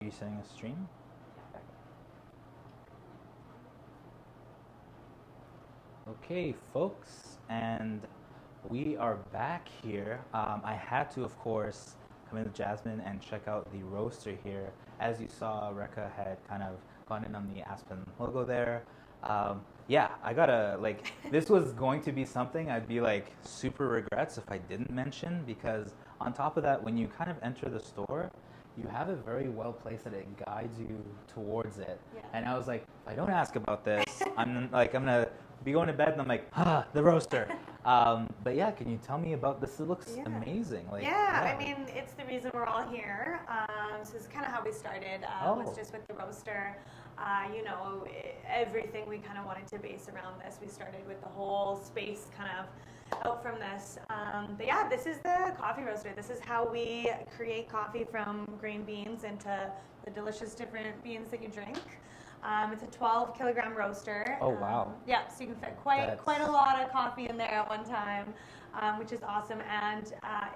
Are you setting a stream? Okay, folks, and we are back here. I had to, of course, come in with Jasmine and check out the roaster here. As you saw, Rekha had kind of gone in on the Aspen logo there. Yeah, I gotta, like, this was going to be something I'd be like super regrets if I didn't mention, because on top of that, when you kind of enter the store, you have it very well placed that it guides you towards it. Yeah. And I was like, if I don't ask about this, I'm gonna be going to bed and I'm like, the roaster. But yeah, can you tell me about this? It looks amazing. Like, I mean, it's the reason we're all here. So this is kind of how we started, was just with the roaster. You know, everything we kind of wanted to base around this. We started with the whole space kind of out from this. But yeah, this is the coffee roaster. This is how we create coffee from green beans into the delicious different beans that you drink. It's a 12 kilogram roaster. Oh, wow. Yeah, so you can fit quite a lot of coffee in there at one time, which is awesome. And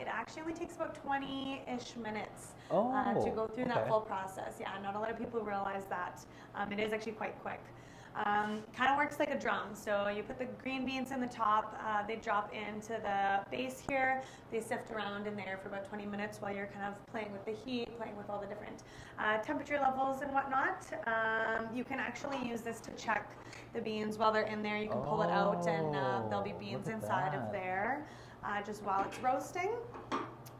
it actually only takes about 20-ish minutes to go through that full process. Yeah, not a lot of people realize that. It is actually quite quick. Kind of works like a drum. So you put the green beans in the top, they drop into the base here, they sift around in there for about 20 minutes while you're kind of playing with the heat, playing with all the different temperature levels and whatnot. You can actually use this to check the beans while they're in there. You can pull it out and there'll be beans inside of there just while it's roasting.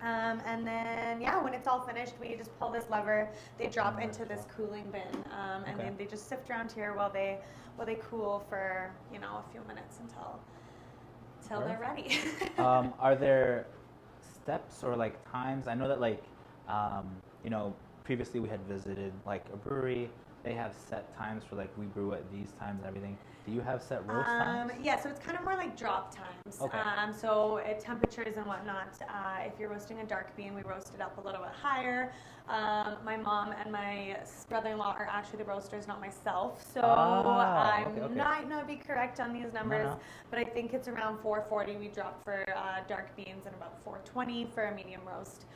And then, yeah, when it's all finished, we just pull this lever. They drop into this cooling bin, and then they just sift around here while they cool for, you know, a few minutes until they're ready. Are there steps or like times? I know that like, you know, previously we had visited like a brewery. They have set times for like we brew at these times and everything. Do you have set roast times? Yeah, so it's kind of more like drop times. Okay. So at temperatures and whatnot, if you're roasting a dark bean, we roast it up a little bit higher. My mom and my brother-in-law are actually the roasters, not myself. So I'm not going to be correct on these numbers, but I think it's around 440 we drop for dark beans and about 420 for a medium roast.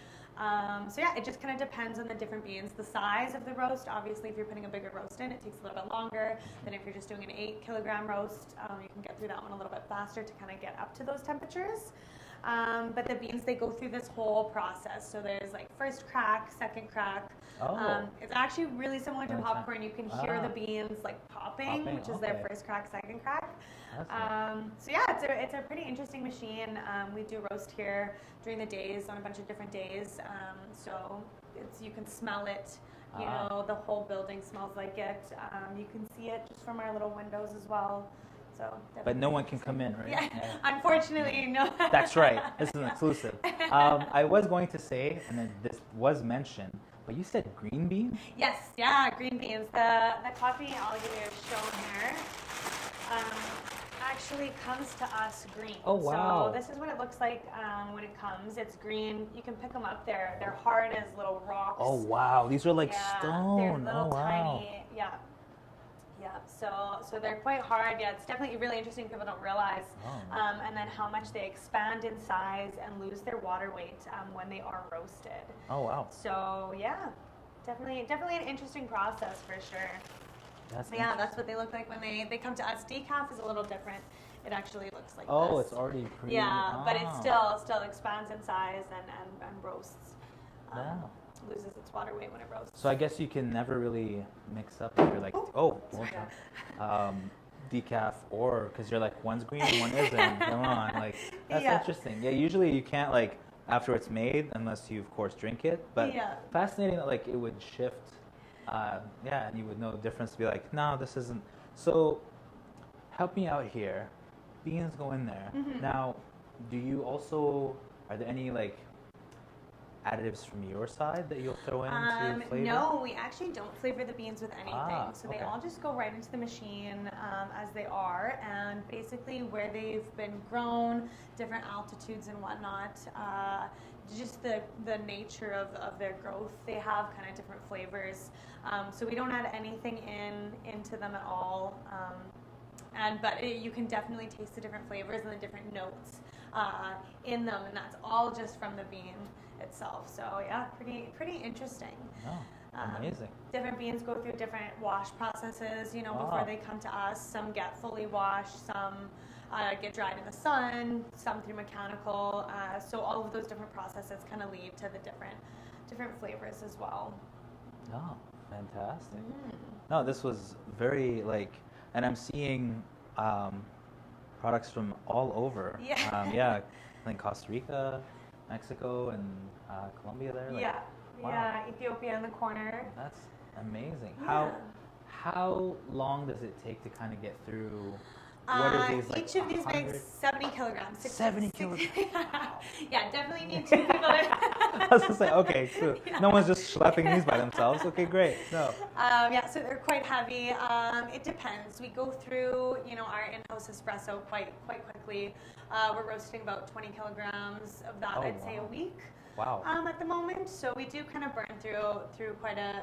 So yeah, it just kind of depends on the different beans. The size of the roast, obviously if you're putting a bigger roast in, it takes a little bit longer than if you're just doing an 8 kilogram roast. You can get through that one a little bit faster to kind of get up to those temperatures. But the beans, they go through this whole process. So there's like first crack, second crack. It's actually really similar to popcorn. You can hear the beans like popping, which is their first crack, second crack. So yeah, it's a pretty interesting machine. We do roast here during the days on a bunch of different days. So you can smell it. You know, the whole building smells like it. You can see it just from our little windows as well. So but no one can come in, right? Yeah. Unfortunately, no. That's right. This is an exclusive. I was going to say, and then this was mentioned, but you said green beans? Yes, yeah, green beans. The coffee, I'll give you a show here, actually comes to us green. Oh, wow. So this is what it looks like when it comes. It's green. You can pick them up. They're hard as little rocks. Oh, wow. These are like stone. They're little tiny. Yeah. Yeah, so they're quite hard. Yeah, it's definitely really interesting. People don't realize, and then how much they expand in size and lose their water weight when they are roasted. Oh, wow. So yeah, definitely an interesting process for sure. That's what they look like when they come to us. Decaf is a little different. It actually looks like this. It's already pretty. Yeah, but it still expands in size and roasts. Loses its water weight when it roasts. So I guess you can never really mix up if you're like, decaf, or because you're like one's green and one isn't. Come on, like that's interesting. Yeah, usually you can't like after it's made unless you of course drink it. But fascinating that like it would shift. And you would know the difference to be like, no, this isn't. So help me out here. Beans go in there. Now, do you also? Are there any like additives from your side that you'll throw in to flavor? No, we actually don't flavor the beans with anything. So they all just go right into the machine as they are. And basically where they've been grown, different altitudes and whatnot, just the nature of their growth, they have kind of different flavors. So we don't add anything into them at all. But you can definitely taste the different flavors and the different notes in them, and that's all just from the bean itself. So yeah, pretty interesting. Amazing. Different beans go through different wash processes, you know, before they come to us. Some get fully washed, some get dried in the sun, some through mechanical. So all of those different processes kind of lead to the different flavors as well. Oh, fantastic. No, this was very and I'm seeing products from all over. Yeah. Like Costa Rica, Mexico, and Colombia there. Yeah, Ethiopia in the corner. That's amazing. Yeah. How long does it take to kind of get through? What are these, each of these weighs 70 kilograms. 70 kilograms. Yeah, definitely need two people to. I was gonna say, okay, cool. No one's just schlepping these by themselves. Okay, great. No. Yeah, so they're quite heavy. It depends. We go through, you know, our in-house espresso quite quickly. We're roasting about 20 kilograms of that, I'd say, a week. Wow. At the moment, so we do kind of burn through quite a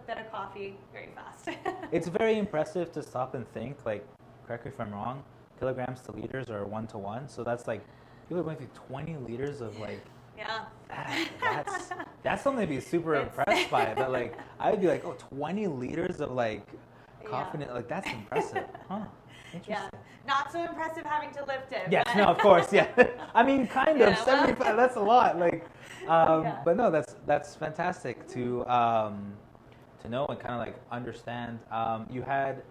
bit of coffee very fast. It's very impressive to stop and think. Like, correct me if I'm wrong. Kilograms to liters are 1-to-1, so that's like people are going through 20 liters of Yeah. That's something to be super impressed by. That I'd be like, 20 liters of coffee. Yeah. That's impressive, huh? Interesting. Yeah. Not so impressive having to lift it. Yes, no, of course, yeah. I mean, kind of. 75. That's a lot. But no, that's fantastic to know and kind of understand. You had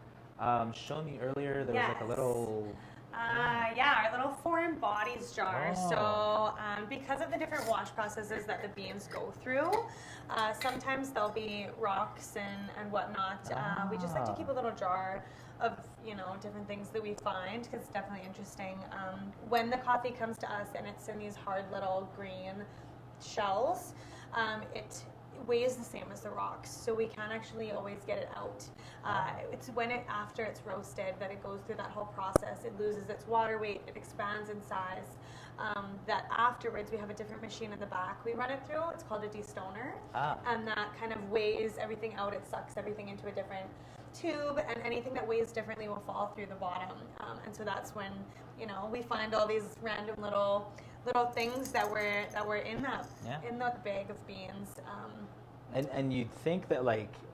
shown me earlier there was a little. Our little foreign bodies jar. So because of the different wash processes that the beans go through, sometimes there'll be rocks and whatnot. We just like to keep a little jar of, you know, different things that we find, because it's definitely interesting. When the coffee comes to us and it's in these hard little green shells, it weighs the same as the rocks, so we can't actually always get it out. It's when after it's roasted that it goes through that whole process. It loses its water weight, it expands in size. That afterwards we have a different machine in the back we run it through. It's called a destoner, and that kind of weighs everything out. It sucks everything into a different tube, and anything that weighs differently will fall through the bottom. And so that's when, you know, we find all these random little things that were in that bag of beans. And you'd think that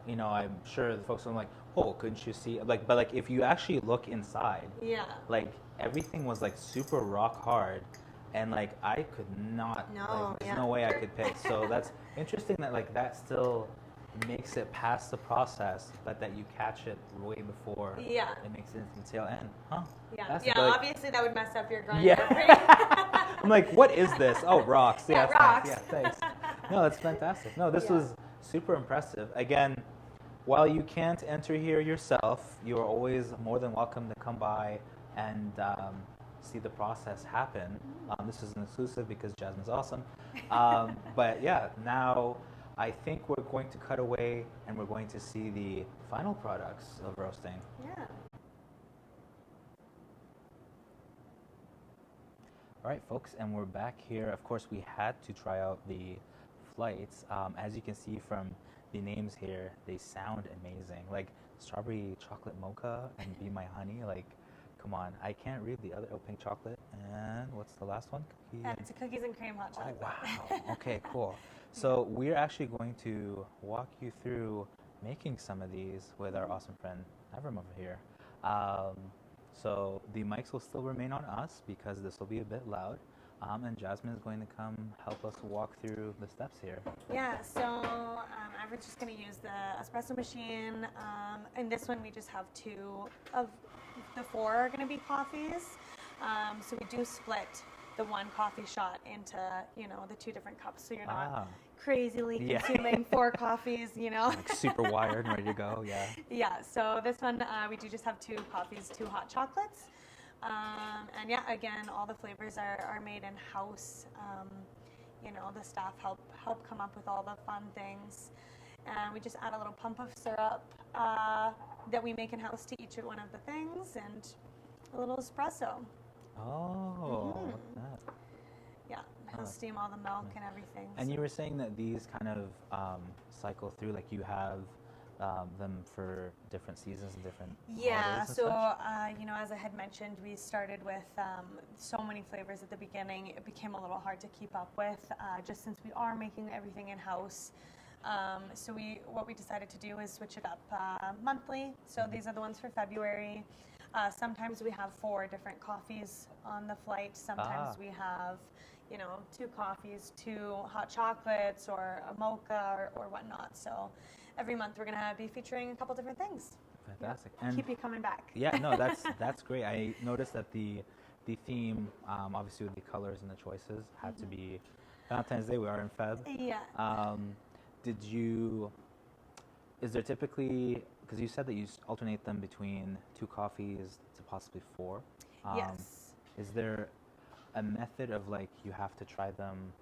you know, I'm sure the folks are couldn't you see but if you actually look inside, everything was super rock hard, and I could not. There's no way I could pick. So that's interesting that that still makes it past the process, but that you catch it way before it makes it into the tail end. Huh? Yeah. Obviously that would mess up your grinder. Yeah. I'm what is this? Oh, rocks. Yeah, rocks. Yeah, thanks. No, that's fantastic. No, this was super impressive. Again, while you can't enter here yourself, you are always more than welcome to come by and see the process happen. This is an exclusive because Jasmine's awesome. But yeah, now I think we're going to cut away and we're going to see the final products of roasting. Yeah. All right, folks, and we're back here. Of course, we had to try out the flights. As you can see from the names here, they sound amazing. Strawberry chocolate mocha and Be My Honey. Come on, I can't read the other. Pink chocolate, and what's the last one? It's a cookies and cream hot chocolate. Oh, wow. Okay, cool. So we're actually going to walk you through making some of these with our awesome friend Avram over here. So the mics will still remain on us because this will be a bit loud. And Jasmine is going to come help us walk through the steps here. Yeah, so I'm just going to use the espresso machine. In this one, we just have 2 of the 4 are going to be coffees. So we do split the one coffee shot into, you know, the 2 different cups, so you're not crazily consuming 4 coffees, you know. Super wired and ready to go, yeah. Yeah, so this one, we do just have 2 coffees, 2 hot chocolates. And yeah, again, all the flavors are made in-house. You know, the staff help come up with all the fun things. And we just add a little pump of syrup that we make in-house to each one of the things, and a little espresso. Oh, look at that. Yeah, he'll steam all the milk and everything. And you were saying that these kind of cycle through, you have them for different seasons and different holidays and so such? you know, as I had mentioned, we started with so many flavors at the beginning. It became a little hard to keep up with, just since we are making everything in-house. So what we decided to do is switch it up monthly. So these are the ones for February. Sometimes we have 4 different coffees on the flight. Sometimes we have, 2 coffees, 2 hot chocolates, or a mocha or whatnot. So every month we're going to be featuring a couple different things. Fantastic. And keep you coming back. Yeah, no, that's great. I noticed that the theme, obviously with the colors and the choices, had to be Valentine's Day. We are in Feb. Yeah. Is there typically, because you said that you alternate them between 2 coffees to possibly 4. Yes. Is there a method of like you have to try them,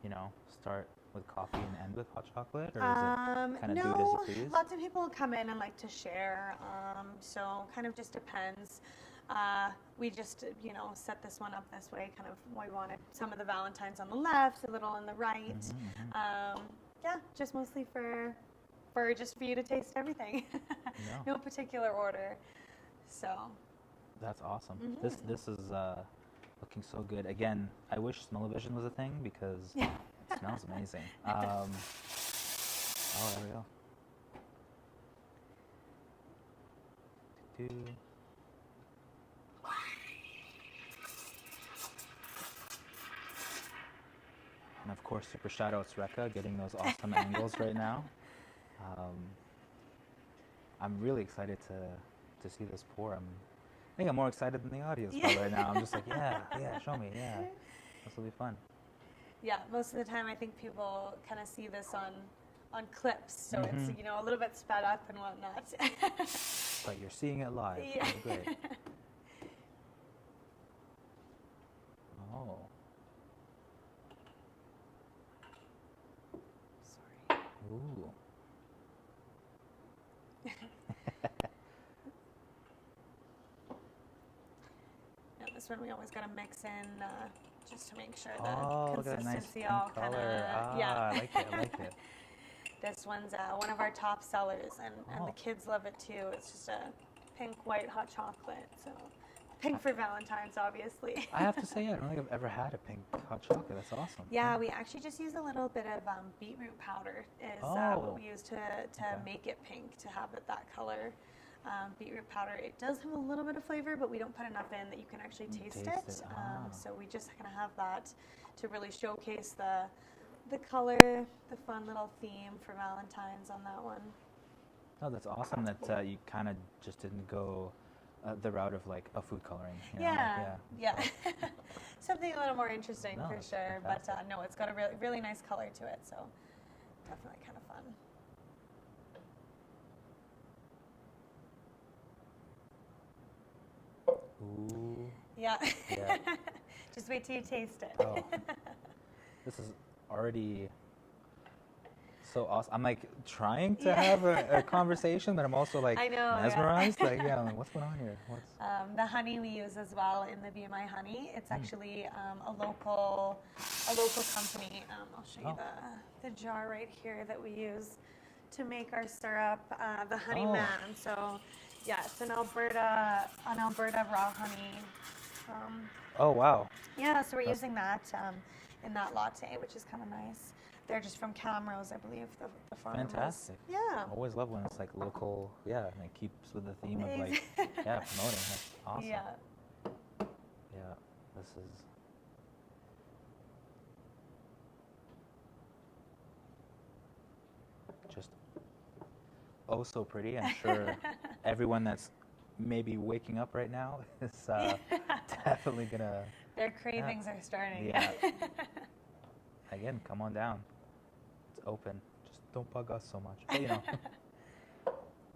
start with coffee and end with hot chocolate, or is it kind of do it as you please? Lots of people come in and like to share, so kind of just depends. We just, set this one up this way, kind of, we wanted some of the Valentines on the left, a little on the right. Yeah, just mostly for you to taste everything. No particular order. So. That's awesome. This is looking so good. Again, I wish smell-o-vision was a thing because it smells amazing. Oh, there we go. And of course, super shout-outs Rekha, getting those awesome angles right now. I'm really excited to see this pour. I think I'm more excited than the audience right now. I'm just like, yeah, show me, yeah. This will be fun. Yeah, most of the time I think people kind of see this on clips, so it's, a little bit sped up and whatnot. But you're seeing it live. Yeah. That's great. Oh. Sorry. Ooh. This one we always got to mix in just to make sure the consistency nice all kind of, I like it. This one's one of our top sellers, and the kids love it too. It's just a pink, white hot chocolate. So pink for Valentine's, obviously. I have to say, I don't think I've ever had a pink hot chocolate. That's awesome. Yeah, we actually just use a little bit of beetroot powder is what we use to make it pink, to have it that color. Beetroot powder, it does have a little bit of flavor, but we don't put enough in that you can actually taste it. So we just kind of have that to really showcase the color, the fun little theme for Valentine's on that one. Oh, that's awesome that you kind of just didn't go the route of like a food coloring. Yeah. Something a little more interesting for sure. Fantastic. But no, it's got a really, really nice color to it, so definitely kind of fun. Ooh. Yeah. Just wait till you taste it. Oh. This is already so awesome. I'm like trying to have a conversation, but I'm also like mesmerized. Like, like, what's going on here? The honey we use as well in the BMI honey. It's actually a local company. I'll show you the jar right here that we use to make our syrup. The Honey Man. So. Yeah, it's an Alberta raw honey. Oh, wow. Yeah, so we're using that in that latte, which is kind of nice. They're just from Camrose, I believe, the farm. Fantastic. Yeah. I always love when it's like local, and it keeps with the theme of like, promoting. That's awesome. Yeah. Yeah, this is... just so pretty. I'm sure everyone that's maybe waking up right now is definitely gonna. Their cravings are starting. Yeah. Again, come on down. It's open. Just don't bug us so much. But,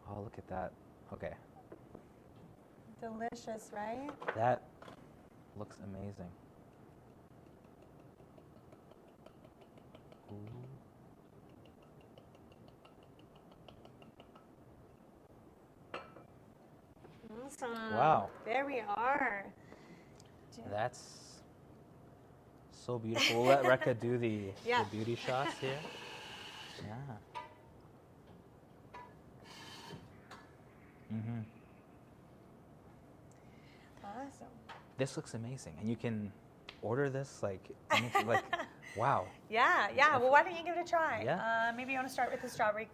oh, look at that. Okay. Delicious, right? That looks amazing. Ooh. Awesome. Wow. There we are. That's so beautiful. We'll let Rekha do the beauty shots here. Yeah. Awesome. This looks amazing, and you can order this like Wow. Yeah. Well, why don't you give it a try? Yeah. Maybe you want to start with the strawberry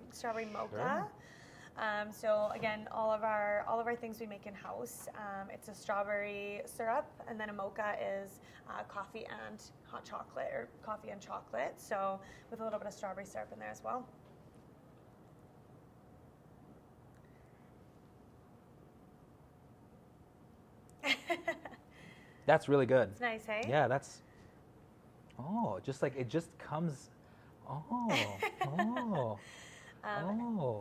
mocha. Sure. So again, all of our things we make in house. It's a strawberry syrup, and then a mocha is coffee and hot chocolate, or coffee and chocolate. So with a little bit of strawberry syrup in there as well. That's really good. It's nice, hey? Yeah, that's. Oh, just like it just comes. Oh.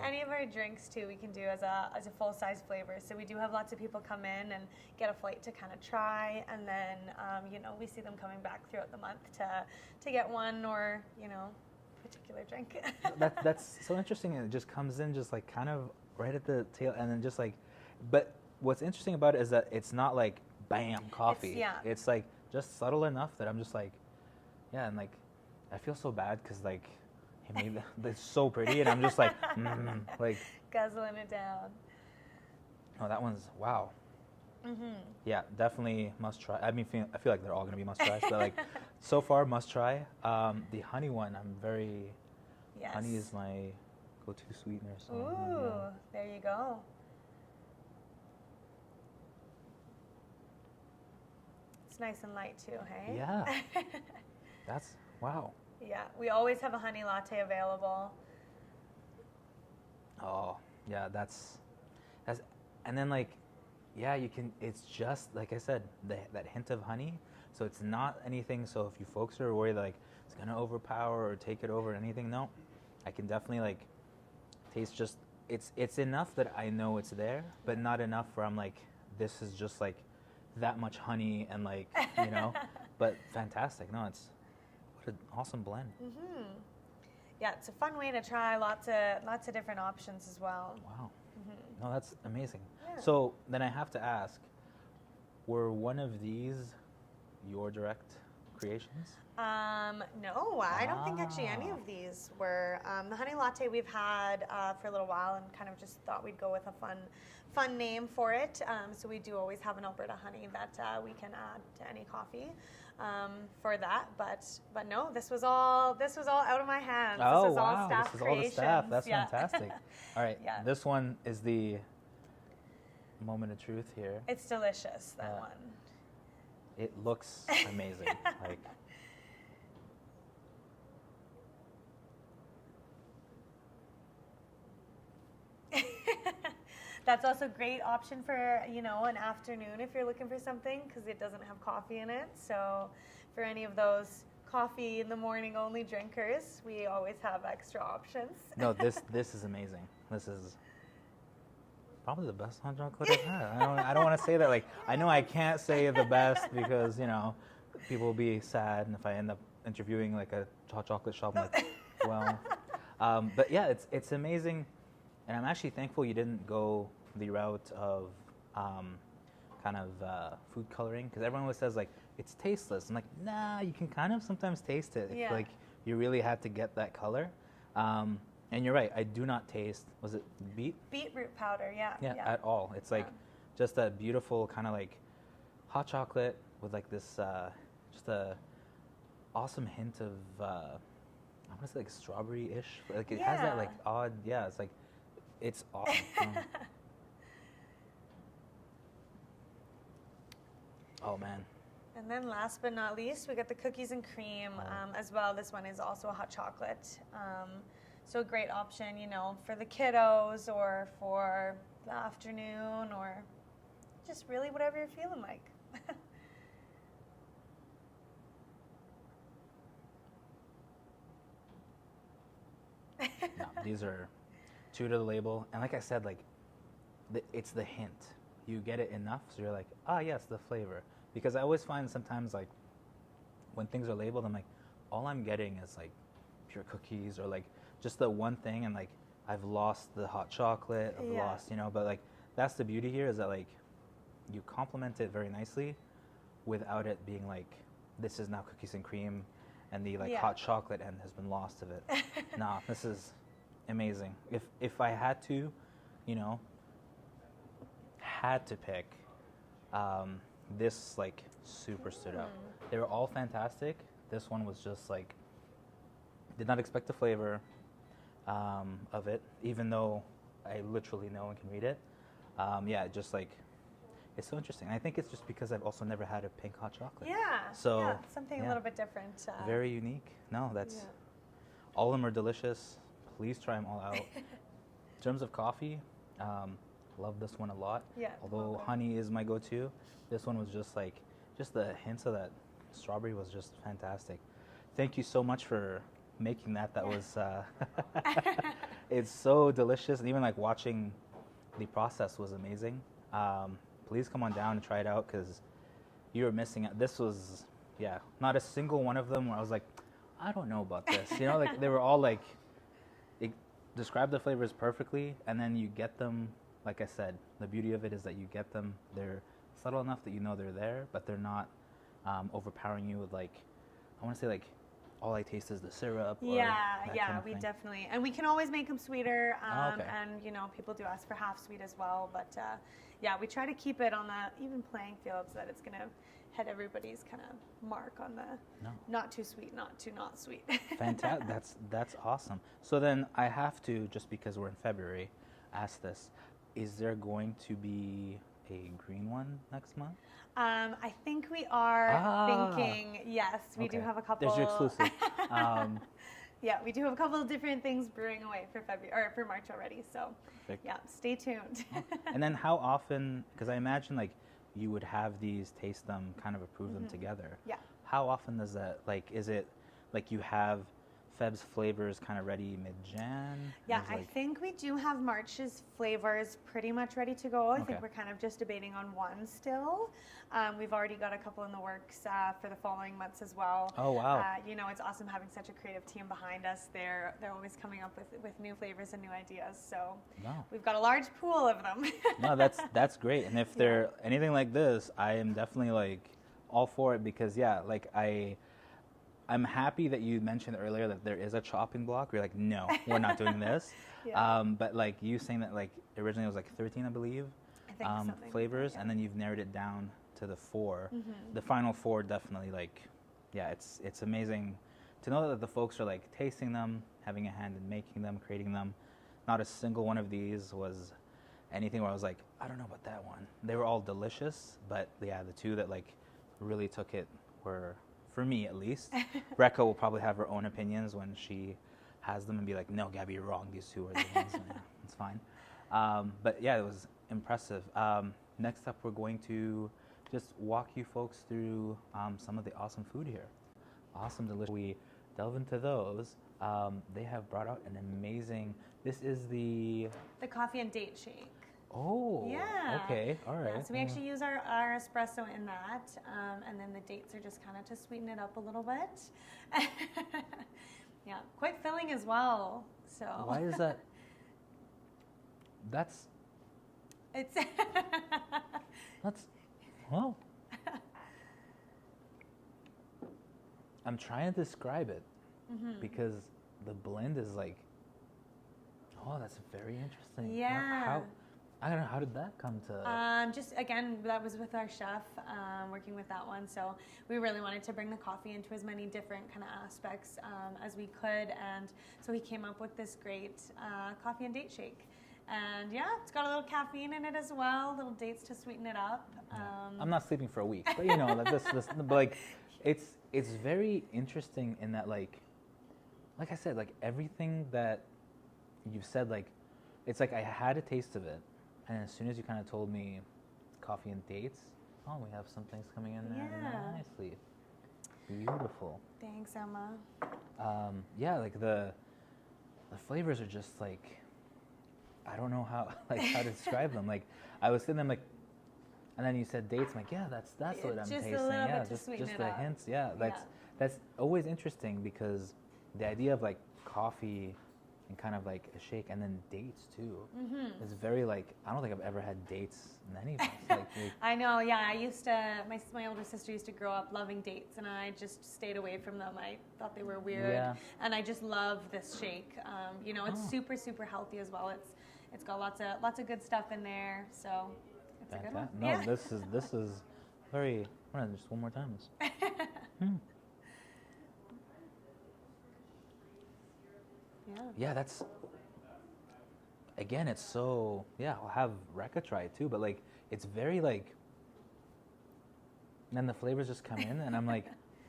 Any of our drinks too, we can do as a full size flavor. So we do have lots of people come in and get a flight to kind of try, and then we see them coming back throughout the month to get one or particular drink. That's so interesting. And it just comes in just like kind of right at the tail, and then just like, but what's interesting about it is that it's not like bam coffee. It's like just subtle enough that I'm just like, yeah, and like I feel so bad because like. He made it's so pretty, and I'm just like, like guzzling it down. Oh, that one's wow. Mm-hmm. Yeah, definitely must try. I mean, I feel like they're all gonna be must tries, but like so far must try. The honey one, I'm very. Yes. Honey is my go-to sweetener. So ooh, there you go. It's nice and light too, hey? Yeah. That's wow. Yeah, we always have a honey latte available. Oh, yeah, that's, and then like, yeah, you can, it's just, like I said, that hint of honey, so it's not anything, so if you folks are worried like, it's going to overpower or take it over or anything, no, I can definitely like, taste just, it's enough that I know it's there, but not enough where I'm like, this is just like, that much honey and like, but fantastic, no, it's, an awesome blend. Mm-hmm. Yeah, it's a fun way to try lots of different options as well. Wow. Mm-hmm. No, that's amazing. Yeah. So then I have to ask, were one of these your direct creations? No, I don't think actually any of these were. The honey latte we've had for a little while, and kind of just thought we'd go with a fun name for it. So we do always have an Alberta honey that we can add to any coffee. For that, but no, this was all out of my hands. Oh, this was wow. all staff This is all the staff. That's yeah. fantastic. All right, yeah. This one is the moment of truth here. It's delicious, that one. It looks amazing. Like that's also a great option for, an afternoon if you're looking for something, because it doesn't have coffee in it. So for any of those coffee in the morning only drinkers, we always have extra options. No, this is amazing. This is probably the best hot chocolate I've had. I don't want to say that. Like, I know I can't say the best because, people will be sad, and if I end up interviewing like a hot chocolate shop, I'm like, well. But yeah, it's amazing. And I'm actually thankful you didn't go the route of kind of food coloring, because everyone always says like it's tasteless. I'm like, nah, you can kind of sometimes taste it. Yeah. If, like you really had to get that color. And you're right, I do not taste. Was it beet? Beetroot powder, yeah. Yeah, at all. It's like just a beautiful kind of like hot chocolate with like this just a awesome hint of I want to say like strawberry-ish. Like it has that like odd. Yeah, it's like. It's awesome. Oh, man. And then last but not least, we got the cookies and cream as well. This one is also a hot chocolate. So a great option, for the kiddos or for the afternoon or just really whatever you're feeling like. No, these are true to the label, and like I said, like it's the hint. You get it enough, so you're like, yes, the flavor. Because I always find sometimes like when things are labeled, I'm like, all I'm getting is like pure cookies or like just the one thing, and like I've lost the hot chocolate, I've lost, But like that's the beauty here, is that like you complement it very nicely without it being like, this is now cookies and cream, and the like hot chocolate end has been lost of it. Nah, this is amazing. If I had to, pick, this like super stood out. They were all fantastic. this one was just like, did not expect the flavor of it, even though I literally know and can read it. Yeah, just like, it's so interesting. I think it's just because I've also never had a pink hot chocolate. Yeah. So yeah, something a little bit different. Very unique. No, that's, Yeah. all of them are delicious. Please try them all out. In terms of coffee, love this one a lot. Yeah. Although honey is my go-to, this one was just like, just the hints of that strawberry was just fantastic. Thank you so much for making that. That was, it's so delicious. And even like watching the process was amazing. Please come on down and try it out because you were missing it. This was, yeah, not a single one of them where I was like, I don't know about this. You know, like they were all like, it described the flavors perfectly, and then you get them. Like I said, the beauty of it is that you get them. They're subtle enough that you know they're there, but they're not overpowering you with like, I want to say like, all I taste is the syrup. Yeah, or yeah, kind of we thing. definitely, and we can always make them sweeter. Okay. And you know, people do ask for half sweet as well, but yeah, we try to keep it on the even playing field so that it's gonna hit everybody's kind of mark on the not too sweet, not too not sweet. Fantastic. That's awesome. So then I have to, just because we're in February, ask this: is there going to be a green one next month? I think we are thinking, yes, we do have a couple. There's your exclusive. Yeah, we do have a couple of different things brewing away for February or for March already. So, Perfect. yeah, stay tuned. And then how often? Because I imagine like you would have these, taste them, kind of approve them together. Yeah. How often does that? Like, is it like you have Feb's flavors kind of ready mid-Jan? Yeah, Is I like, think we do have March's flavors pretty much ready to go. I Okay. think we're kind of just debating on one still. We've already got a couple in the works for the following months as well. Oh, wow. You know, it's awesome having such a creative team behind us. They're always coming up with new flavors and new ideas. So No. we've got a large pool of them. No, that's great. And if they're anything like this, I am definitely like all for it because like I'm happy that you mentioned earlier that there is a chopping block. You're like, no, we're not doing this. Yeah. But like you saying that like originally it was like 13, I believe, I think something flavors, like that, and then you've narrowed it down to the 4. Mm-hmm. The final 4 definitely like, yeah, it's amazing to know that the folks are like tasting them, having a hand in making them, creating them. Not a single one of these was anything where I was like, I don't know about that one. They were all delicious, but yeah, the 2 that like really took it were, for me at least. Rekha will probably have her own opinions when she has them and be like, no, Gabby, you're wrong. These 2 are the ones. Yeah, it's fine. But yeah, it was impressive. Next up, we're going to just walk you folks through some of the awesome food here. Awesome, delicious. We delve into those. They have brought out an amazing, this is the coffee and date shake. Oh, Yeah. okay, all right. Yeah, so we actually use our espresso in that, and then the dates are just kind of to sweeten it up a little bit. Yeah, quite filling as well. So Why is that? That's it's well. I'm trying to describe it because the blend is like, oh, that's very interesting. Yeah. I don't know, how did that come to? just again, that was with our chef, working with that one. So we really wanted to bring the coffee into as many different kind of aspects as we could, and so he came up with this great coffee and date shake. And yeah, it's got a little caffeine in it as well, little dates to sweeten it up. I'm not sleeping for a week, but you know, like this, but like, it's very interesting in that like I said, like everything that you've said, like it's like I had a taste of it, and as soon as you kind of told me coffee and dates, oh, we have some things coming in there nicely. Beautiful. Thanks, Emma. Yeah, like the flavors are just like, I don't know how how to describe them. Like I was sitting there like, and then you said dates. I'm like, yeah, that's what I'm Just tasting. a little Yeah, bit to sweeten just it the up. hints. Yeah, that's always interesting because the idea of like coffee and kind of like a shake and then dates too is very like, I don't think I've ever had dates in any place. Like, I know, yeah. I used to, my older sister used to grow up loving dates, and I just stayed away from them. I thought they were weird, and I just love this shake. You know, it's super, super healthy as well. It's got lots of good stuff in there, so it's a good one. No, Yeah. this is very. Just one more time. Yeah, that's, again, it's so, yeah, I'll have Rekha try it too, but like, it's very like, and then the flavors just come in and I'm like,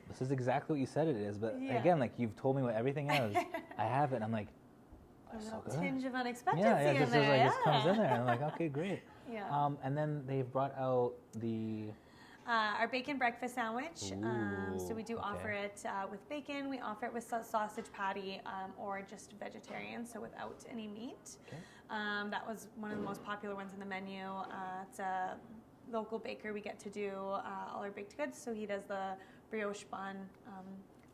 this is exactly what you said it is. But again, like you've told me what everything is. I have it and I'm like, a so little tinge of unexpectancy yeah, in just, there. like, just comes in there. And I'm like, okay, great. Yeah. And then they've brought out the... our bacon breakfast sandwich. Ooh, So we do offer it with bacon. We offer it with sausage patty or just vegetarian, so without any meat. Okay. That was one of the most popular ones in the menu. It's a local baker. We get to do all our baked goods, so he does the brioche bun.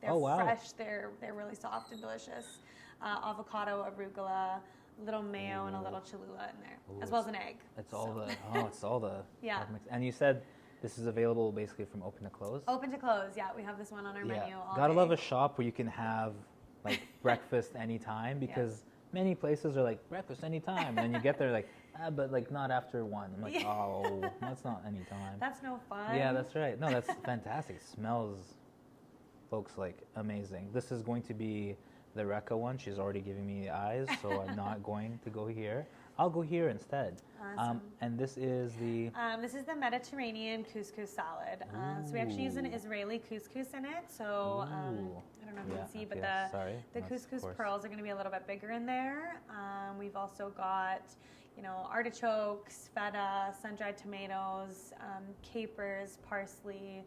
They're fresh. They're really soft and delicious. Avocado, arugula, a little mayo, and a little Cholula in there, as well as an egg. It's all the yeah. mix. And you said this is available basically from open to close? Open to close, yeah. We have this one on our menu all Gotta day. love a shop where you can have like breakfast anytime, because many places are like breakfast anytime, and then you get there like, but like not after 1. I'm like, oh, that's not anytime. That's no fun. Yeah, that's right. No, that's fantastic. Smells, folks, like amazing. This is going to be the Rekha one. She's already giving me the eyes, so I'm not going to go here. I'll go here instead. Awesome. And this is the... this is the Mediterranean couscous salad. So we actually use an Israeli couscous in it. So I don't know if you can see, but the couscous pearls are going to be a little bit bigger in there. We've also got, artichokes, feta, sun-dried tomatoes, capers, parsley,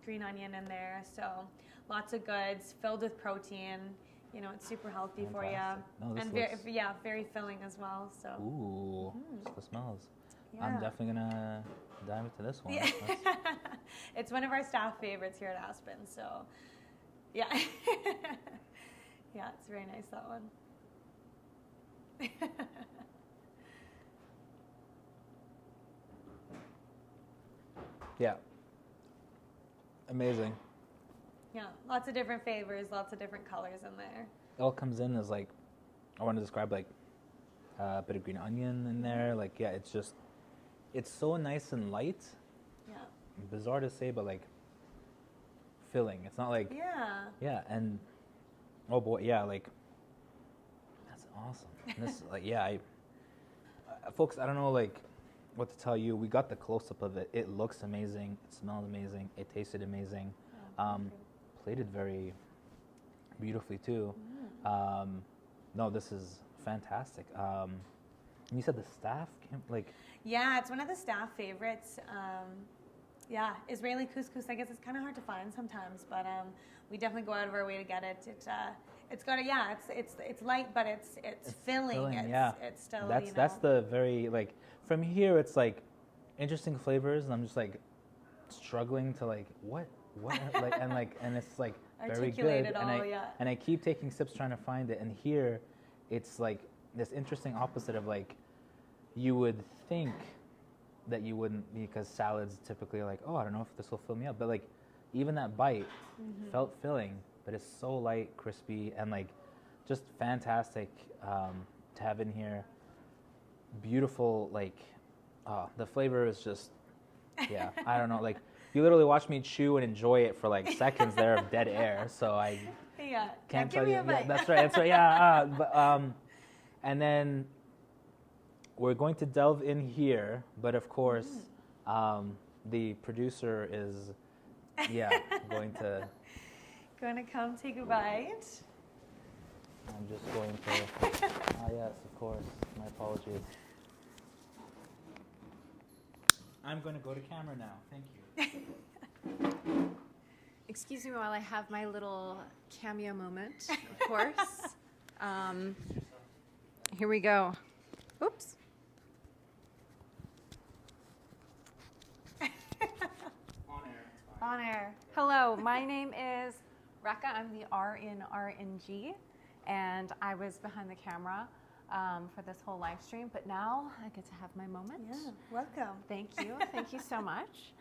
green onion in there. So lots of goods filled with protein. It's super healthy for you. No, and very filling as well. So. Ooh, just the smells. Yeah. I'm definitely gonna dive into this one. Yeah. It's one of our staff favorites here at Aspen. So, yeah, yeah, it's very nice, that one. Yeah. Amazing. Yeah, lots of different flavors, lots of different colors in there. It all comes in as like, I want to describe like a bit of green onion in there. Like, yeah, it's so nice and light. Yeah. Bizarre to say, but like filling. It's not like... Yeah, and oh boy, yeah, like that's awesome. And this, like, yeah, folks, I don't know like what to tell you. We got the close-up of it. It looks amazing. It smells amazing. It tasted amazing. Plated very beautifully too. No, this is fantastic. And you said the staff came, like... Yeah, it's one of the staff favorites. Yeah, Israeli couscous. I guess it's kind of hard to find sometimes, but we definitely go out of our way to get it. It's got it's light, but it's filling. It's still that's the very, like, from here it's like interesting flavors, and I'm just like struggling to like what like and it's like very good, it all, and I keep taking sips trying to find it, and here it's like this interesting opposite of like you would think that you wouldn't, because salads typically are like, oh, I don't know if this will fill me up, but like even that bite felt filling, but it's so light, crispy, and like just fantastic to have in here. Beautiful, like the flavor is just, yeah, I don't know, like you literally watch me chew and enjoy it for like seconds there of dead air, so I can't tell you. Yeah, that's right, yeah. And then we're going to delve in here, but of course, the producer is, going to come take a bite. I'm just going to. Yes, of course. My apologies. I'm going to go to camera now. Thank you. Excuse me while I have my little cameo moment, of course. Here we go. Oops. On air. Hello, my name is Rekha. I'm the R in RNG, and I was behind the camera for this whole live stream, but now I get to have my moment. Yeah, welcome. Thank you. Thank you so much.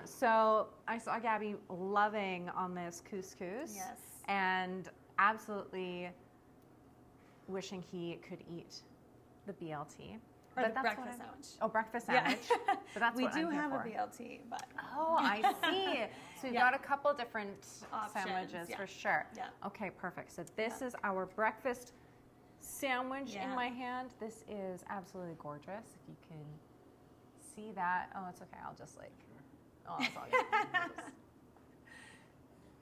So I saw Gabby loving on this couscous. Yes. And absolutely wishing he could eat the BLT. Or But the that's breakfast sandwich. Oh, breakfast sandwich. But that's We what do I'm here have for. a BLT, but Oh, I see. So we've Yeah. got a couple different Options, sandwiches yeah. for sure. Yeah. Okay, perfect. So this is our breakfast sandwich in Yeah. my hand. This is absolutely gorgeous. If you can see that. Oh, it's okay. I'll just like, oh, that's all good.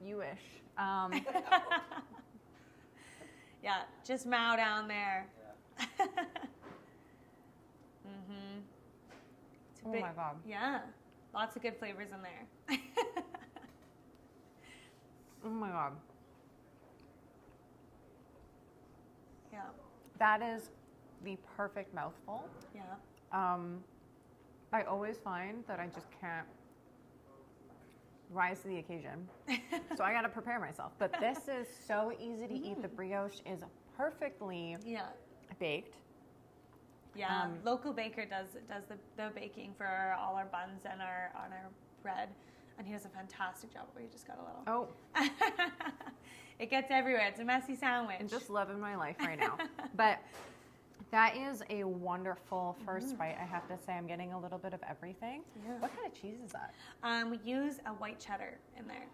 You wish. yeah, just mow down there. It's a Oh big- my God. Yeah, lots of good flavors in there. Oh my God. Yeah, That is the perfect mouthful. yeah. I always find that I just can't rise to the occasion. So I got to prepare myself. But this is so easy to eat. The brioche is perfectly Yeah. baked. Yeah, local baker does the baking for all our buns and our bread, and he does a fantastic job. Oh, you just got a little. Oh, It gets everywhere. It's a messy sandwich. I'm just loving my life right now. But that is a wonderful first bite. I have to say, I'm getting a little bit of everything. Yeah. What kind of cheese is that? We use a white cheddar in there.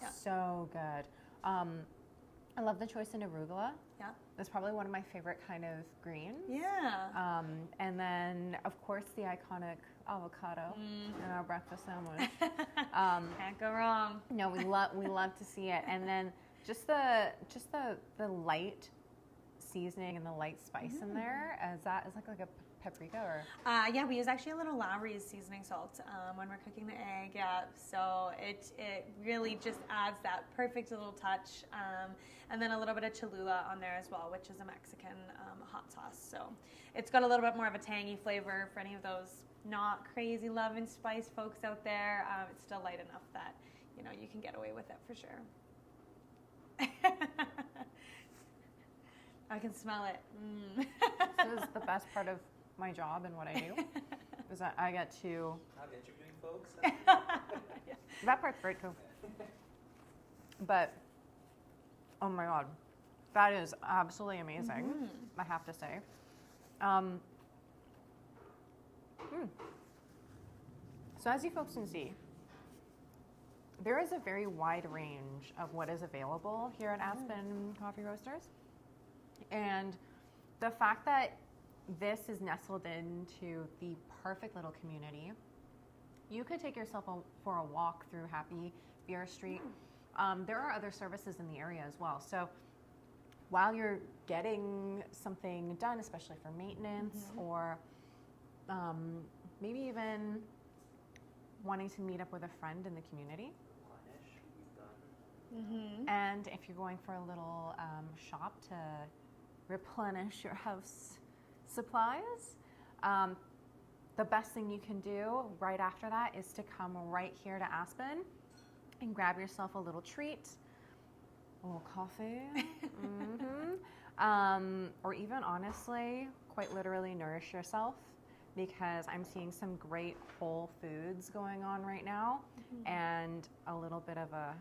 Yeah. So good. I love the choice in arugula. Yeah. That's probably one of my favorite kind of greens. Yeah. And then, of course, the iconic avocado in our breakfast sandwich. Can't go wrong. No, we love to see it. And then just the light seasoning and the light spice in there. Is like a paprika or? Yeah, we use actually a little Lowry's seasoning salt when we're cooking the egg. Yeah, so it really just adds that perfect little touch. And then a little bit of Cholula on there as well, which is a Mexican hot sauce. So it's got a little bit more of a tangy flavor for any of those not crazy love and spice folks out there. It's still light enough that you can get away with it for sure. I can smell it. This is the best part of my job and what I do. Is that I get to. How interviewing folks? That part's great too. But oh my God, that is absolutely amazing. I have to say. So as you folks can see, there is a very wide range of what is available here at Aspen Coffee Roasters. And the fact that this is nestled into the perfect little community, you could take yourself for a walk through Happy Beer Street. There are other services in the area as well. So while you're getting something done, especially for maintenance or maybe even wanting to meet up with a friend in the community. And if you're going for a little shop to replenish your house supplies, the best thing you can do right after that is to come right here to Aspen and grab yourself a little treat, a little coffee, or even honestly, quite literally nourish yourself, because I'm seeing some great whole foods going on right now and a little bit of a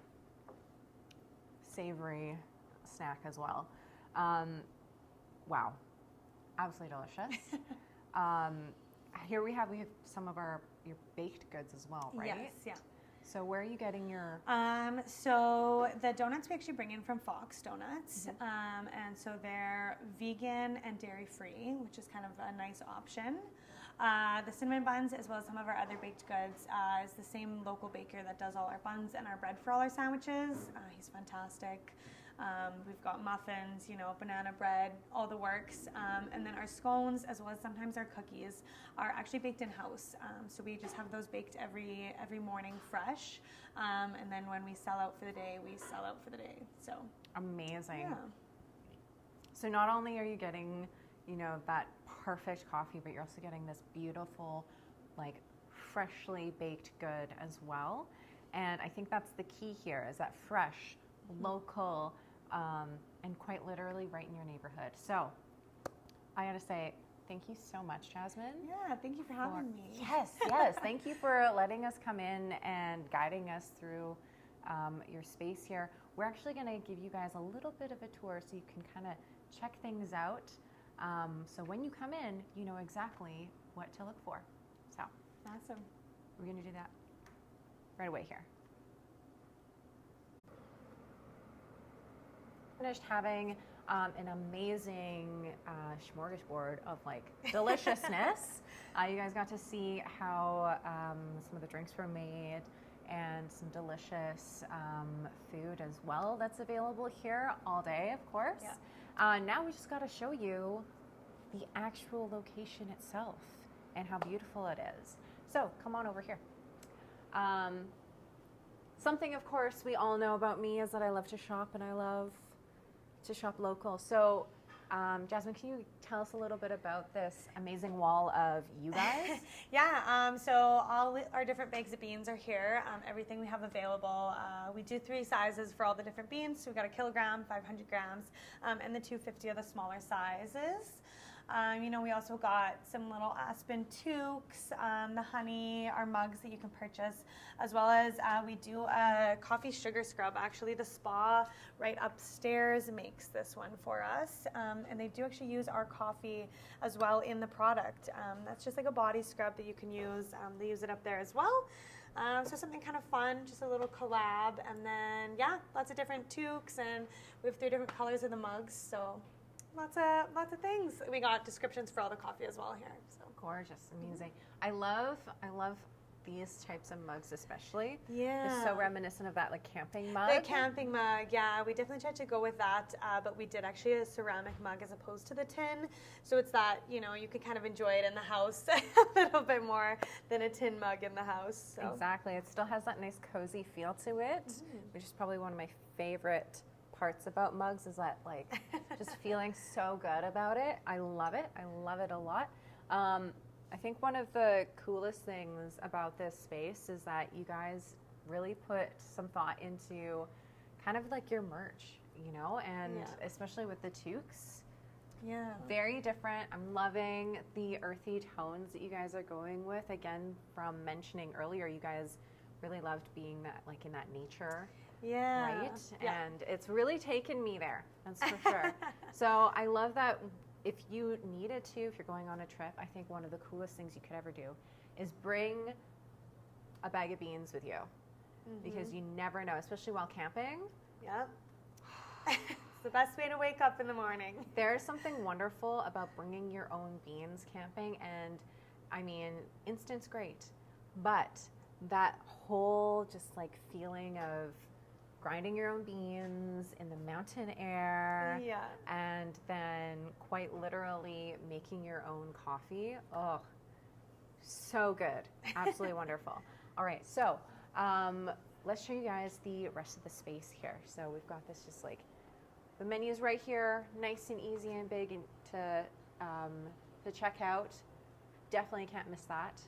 savory snack as well. Wow, absolutely delicious. Here we have some of your baked goods as well, right? Yes, yeah. So where are you getting your? So the donuts we actually bring in from Fox Donuts, and so they're vegan and dairy free, which is kind of a nice option. The cinnamon buns, as well as some of our other baked goods, is the same local baker that does all our buns and our bread for all our sandwiches. He's fantastic. We've got muffins, banana bread, all the works. And then our scones, as well as sometimes our cookies, are actually baked in-house. So we just have those baked every morning fresh. And then when we sell out for the day, we sell out for the day. So Amazing. yeah. So not only are you getting, that perfect coffee, but you're also getting this beautiful, freshly baked good as well. And I think that's the key here, is that fresh, local, and quite literally right in your neighborhood. So I gotta say, thank you so much, Jasmine. Yeah, thank you for having me. Yes. Thank you for letting us come in and guiding us through your space here. We're actually gonna give you guys a little bit of a tour so you can kind of check things out. So when you come in, you know exactly what to look for. So Awesome. we're going to do that right away here. Finished having an amazing smorgasbord of like deliciousness. You guys got to see how some of the drinks were made and some delicious food as well that's available here all day, of course. Yeah. Now we just got to show you the actual location itself and how beautiful it is. So come on over here. Something, of course, we all know about me is that I love to shop and I love to shop local. So, Jasmine, can you tell us a little bit about this amazing wall of you guys? Yeah, so all our different bags of beans are here. Everything we have available. We do 3 sizes for all the different beans. So we've got a kilogram, 500 grams, and the 250 are the smaller sizes. We also got some little Aspen toques, the honey, our mugs that you can purchase, as well as we do a coffee sugar scrub. Actually, the spa right upstairs makes this one for us, and they do actually use our coffee as well in the product. That's just like a body scrub that you can use. They use it up there as well. So something kind of fun, just a little collab, and then lots of different toques, and we have 3 different colors of the mugs. So. Lots of things. We got descriptions for all the coffee as well here. So gorgeous, amazing. I love these types of mugs especially. Yeah. It's so reminiscent of that like camping mug. The camping mug, yeah. We definitely tried to go with that, but we did actually a ceramic mug as opposed to the tin. So it's that, you could kind of enjoy it in the house a little bit more than a tin mug in the house. So. Exactly. It still has that nice cozy feel to it, which is probably one of my favorite parts about mugs is that like just feeling so good about it. I love it. I love it a lot. I think one of the coolest things about this space is that you guys really put some thought into kind of like your merch, and especially with the toques. Yeah. Very different. I'm loving the earthy tones that you guys are going with. Again, from mentioning earlier, you guys really loved being that like in that nature. Yeah. Right? Yeah. And it's really taken me there, that's for sure. So I love that if you needed to, if you're going on a trip, I think one of the coolest things you could ever do is bring a bag of beans with you. Because you never know, especially while camping. Yep. It's the best way to wake up in the morning. There's something wonderful about bringing your own beans camping, and I mean, instant's great, but that whole just like feeling of grinding your own beans in the mountain air, and then quite literally making your own coffee. Oh, so good. Absolutely wonderful. All right, so let's show you guys the rest of the space here. So we've got this just like, the menu's right here, nice and easy and big and to check out. Definitely can't miss that.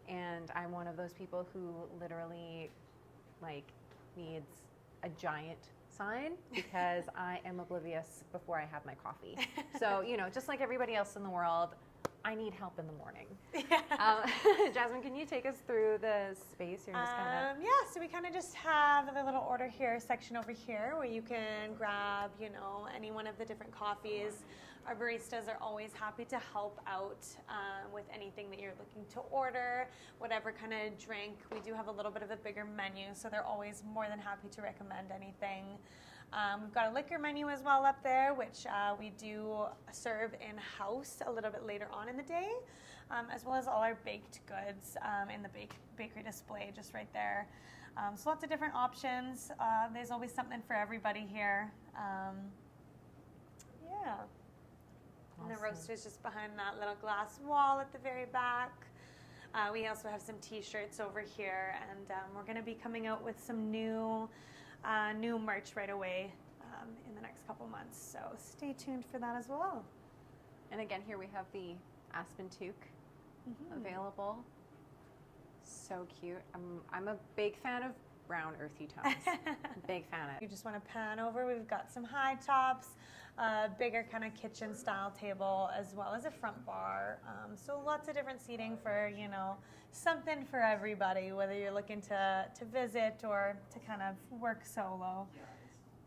And I'm one of those people who literally like needs a giant sign because I am oblivious before I have my coffee. So, just like everybody else in the world, I need help in the morning. Jasmine, can you take us through the space here? So we kind of just have the little order here section over here where you can grab, any one of the different coffees. Our baristas are always happy to help out with anything that you're looking to order, whatever kind of drink. We do have a little bit of a bigger menu, so they're always more than happy to recommend anything. We've got a liquor menu as well up there, which we do serve in-house a little bit later on in the day, as well as all our baked goods in the bakery display just right there. So lots of different options. There's always something for everybody here. And the roaster's just behind that little glass wall at the very back. We also have some t-shirts over here, and we're going to be coming out with some new merch right away in the next couple months. So stay tuned for that as well. And again, here we have the Aspen toque available. So cute. I'm a big fan of brown earthy tones. Big fan of it. You just want to pan over. We've got some high tops, bigger kind of kitchen style table, as well as a front bar. So lots of different seating for, something for everybody, whether you're looking to visit or to kind of work solo.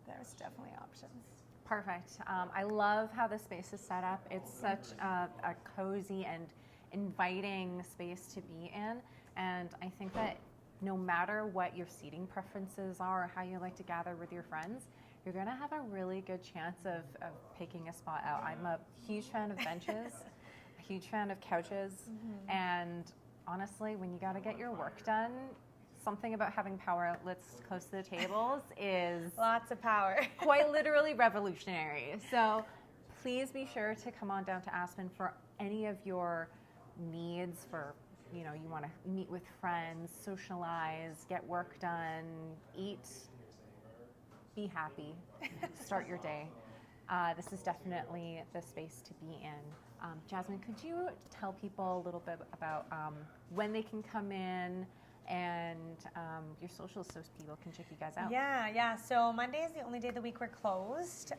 There's definitely options. Perfect. I love how the space is set up. It's such a cozy and inviting space to be in. And I think that no matter what your seating preferences are or how you like to gather with your friends, you're going to have a really good chance of picking a spot out. I'm a huge fan of benches, a huge fan of couches. And honestly, when you got to get your work done, something about having power outlets close to the tables is lots of power. Quite literally revolutionary. So please be sure to come on down to Aspen for any of your needs for, you want to meet with friends, socialize, get work done, eat, be happy, start your day. This is definitely the space to be in. Jasmine, could you tell people a little bit about when they can come in and your socials so people can check you guys out? Yeah. So Monday is the only day of the week we're closed.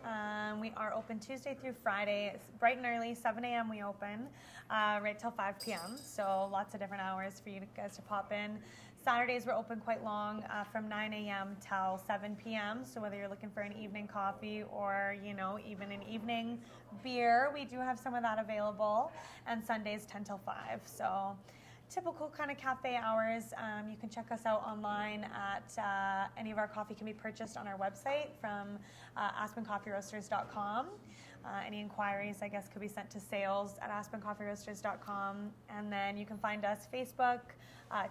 We are open Tuesday through Friday. It's bright and early, 7 a.m. we open, right till 5 p.m. So lots of different hours for you guys to pop in. Saturdays we're open quite long, from 9 a.m. till 7 p.m. So whether you're looking for an evening coffee or, even an evening beer, we do have some of that available. And Sundays 10 till 5. So typical kind of cafe hours. You can check us out online at any of our coffee can be purchased on our website from aspencoffeeroasters.com. Any inquiries, I guess, could be sent to sales@aspencoffeeroasters.com. And then you can find us Facebook,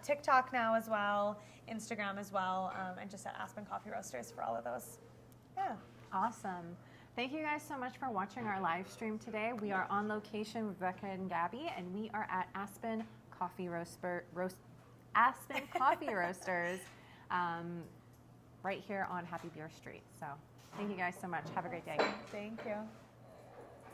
TikTok now as well, Instagram as well, and just at Aspen Coffee Roasters for all of those. Yeah. Awesome. Thank you guys so much for watching our live stream today. We are on location with Rekha and Gabby, and we are at Aspen Coffee Aspen Coffee Roasters, right here on Happy Beer Street. So thank you guys so much. Have a great day. Thank you.